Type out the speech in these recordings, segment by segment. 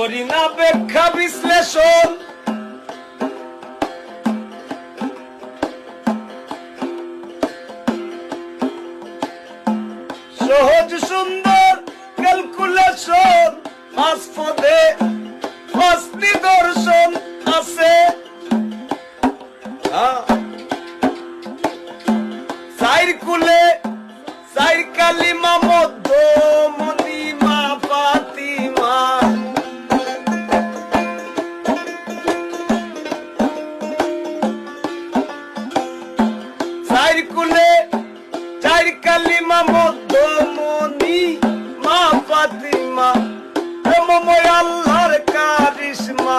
করি না ব্যাখ্যা বিশ্লেষণ, সহজ সুন্দর ক্যালকুলেশন, পাঁচ পদে পাঁচ নিদর্শন আছে। চার কুলে চার কালিমা মধ্য মনিমা ফাতিমা, চার কুলে চার কালিমা মধ্য মনিমা ফাতিমা, প্রেমময় আল্লাহর কারিশমা,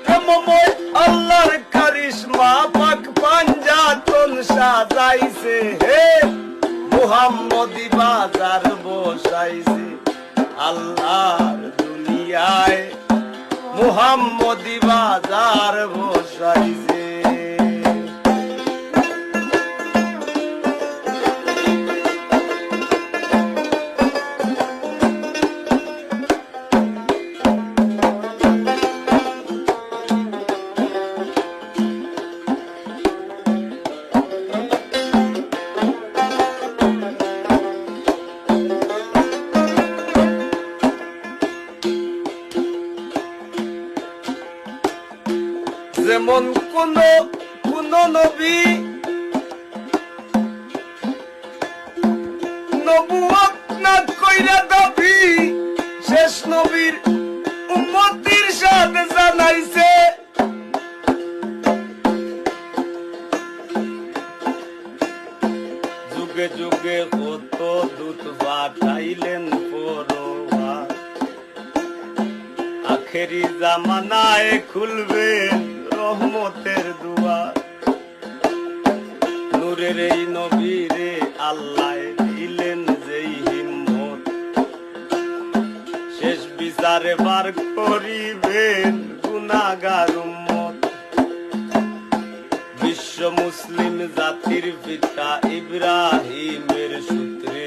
প্রেমময় আল্লাহর কারিশমা, পাক পাঞ্জাতন সাজাইছে হে মুহাম্মদি বাজার বসাইছে। আল্লাহর দুনিয়ায় মুহাম্মদি বাজার বসাইছে। যেমন কোন নবী নবুয়ত না কইরা দাবি, শেষ নবীর উম্মতির সাথে জানাইছে। যুগে যুগে কত দূত পাঠাইলেন পরোয়ার, আখেরি জামানায় খুলবে রহমতের দুয়ার। নূরের এই নবীরে আল্লাহ দিলেন যেই হিম্মত, শেষ বিচারে বার করিবেন গুনাহগার উম্মত। বিশ্ব মুসলিম জাতির পিতা ইব্রাহিমের সূত্রে,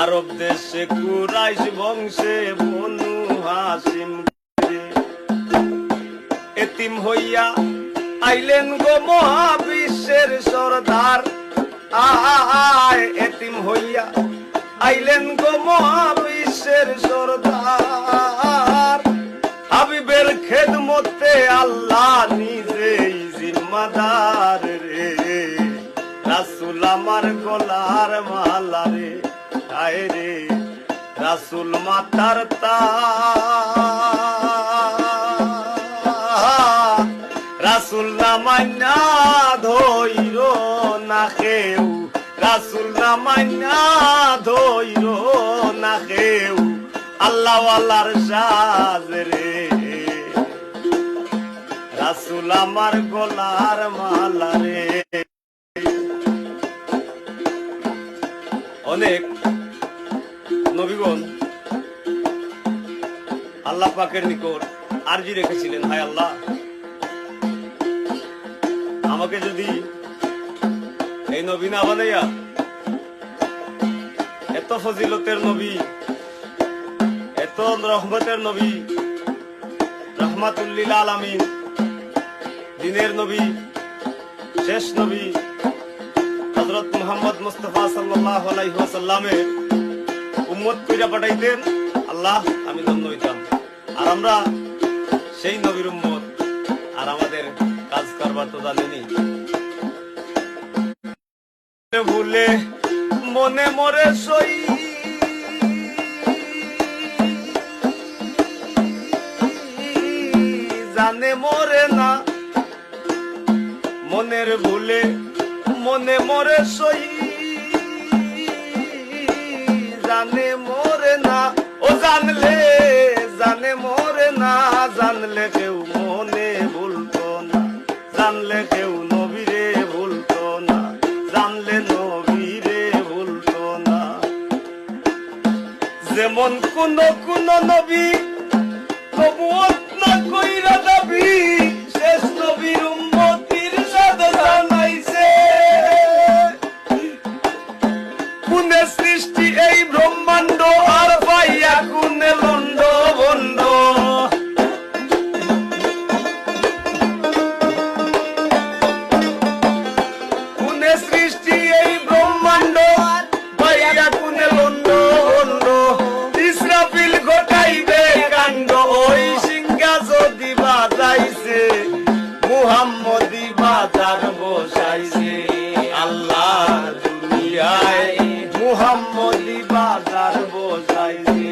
আরব দেশে কুরাইশ বংশে বনু হাশিম, এতিম হইয়া আইলেন গো মহাবিশ্বের সরদার। এতিম হইয়া আইলেন গো মহাবিশ্বের সরদার, হাবিবের খেদমতে আল্লাহ নিজেই জিম্মাদার রে। রাসূল আমার গলার মালা রে, আয় রে রাসূল মাতার তার, রাসূল না মান্না ধইর না কেউ, রাসূল না মান্না ধইর না কেউ, আল্লাহ ওয়ালার সাজ রে। রাসূল আমার গলার মালা রে। অনেক নবীগণ আল্লাহ পাকের নিকট আরজি রেখেছিলেন, হায় আল্লাহ, আমাকে যদি এই নবী না বানাইয়া, এত ফজিলতের নবী, এত রহমতের নবী, রহমাতুল লিল আলামিন, দিনের নবী, শেষ নবী হযরত মুহাম্মদ মুস্তাফা সাল্লাল্লাহু আলাইহি ওয়াসাল্লামের উম্মত কইরা পাঠাইতেন, আল্লাহ আমি ধন্য হইতাম। আর আমরা সেই নবীর উম্মত, আর আমাদের কাজ কারবার তো জানেনি। ভুলে মনে মরে সই জানে মরে না, মনের ভুলে মনে মরে সই জানে মরে না। ও জানলে জানে মরে না, জানলে কেউ মনে ভুলতো না, জানলে কেউ নবীরে ভুলতো না, জানলে নবীরে ভুলতো না। যেমন কোন নবী নবুয়ত না কইরা দাবি, শেষ নবীর উম্মতির সাথে জানাইছে। কোনে সৃষ্টি এই ব্রহ্মাণ্ড, আর পাইয়া কোনে লন্ড দুনিয়ায় মুহাম্মদি বাজার বসাইছে।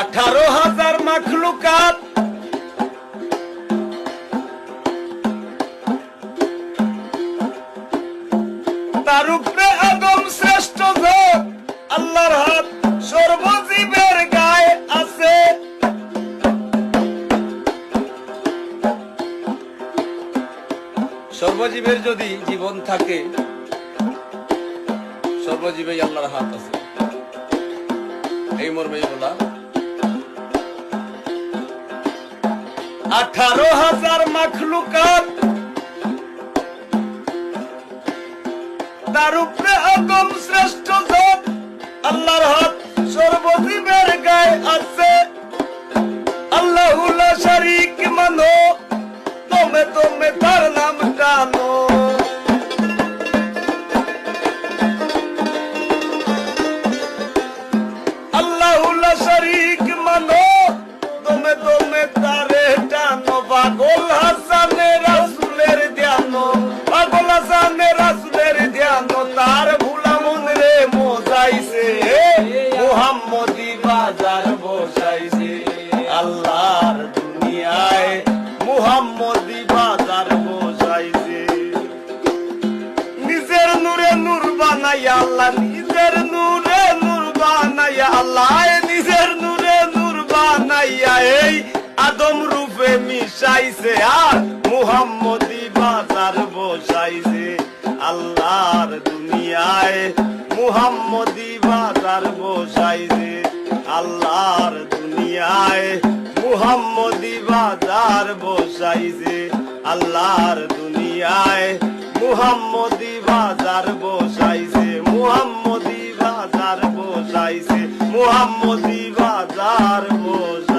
আঠারো হাজার মাখলুকাত তার উপরে আদম শ্রেষ্ঠ যোগ, আল্লাহর হাত সর্বজীবের গায়ে আছে। সর্বজীবের যদি জীবন থাকে, সর্বজীবেই আল্লাহর হাত আছে, এই মর্মেই বলা। 18,000 মাখলুকাত তার উপরে আদম শ্রেষ্ঠ যোগ, আল্লাহর হাত সর্বজীবের গায়ে আছে। আল্লাহু লা শারীক মানো, তোমে তোমে তার নাম টানো। আল্লাহু লা শারীক মানো, তোমে তোমে তারে টানো। পাগল হাসানে রাসূলের ধ্যান, পাগল হাসানে রাসূলের ধ্যান, তার ভুলা মন রে মোজাইছে, মুহাম্মদি বাজার বসাইছে। আল্লাহর দুনিয়ায় মুহাম্মদি বাজার বসাইছে। নিজের নূরে নূর বানাইয়া আল্লাহ, নিজের নূরে নূর বানাইয়া আল্লাহ, নিজের নূরে নূর বানাইয়া এই আদম রূপে মিশাইছে, আর মুহাম্মদি বাজার বসাইছে। আল্লাহর দুনিয়ায় মুহাম্মদি বাজার বসাইছে। আল্লাহর দুনিয়ায় মুহাম্মদি বাজার বসাইছে। আল্লাহর দুনিয়ায় মুহাম্মদি বাজার বসাইছে। মুহাম্মদি বাজার বসাইছে। মুহাম্মদি বাজার বসাইছে।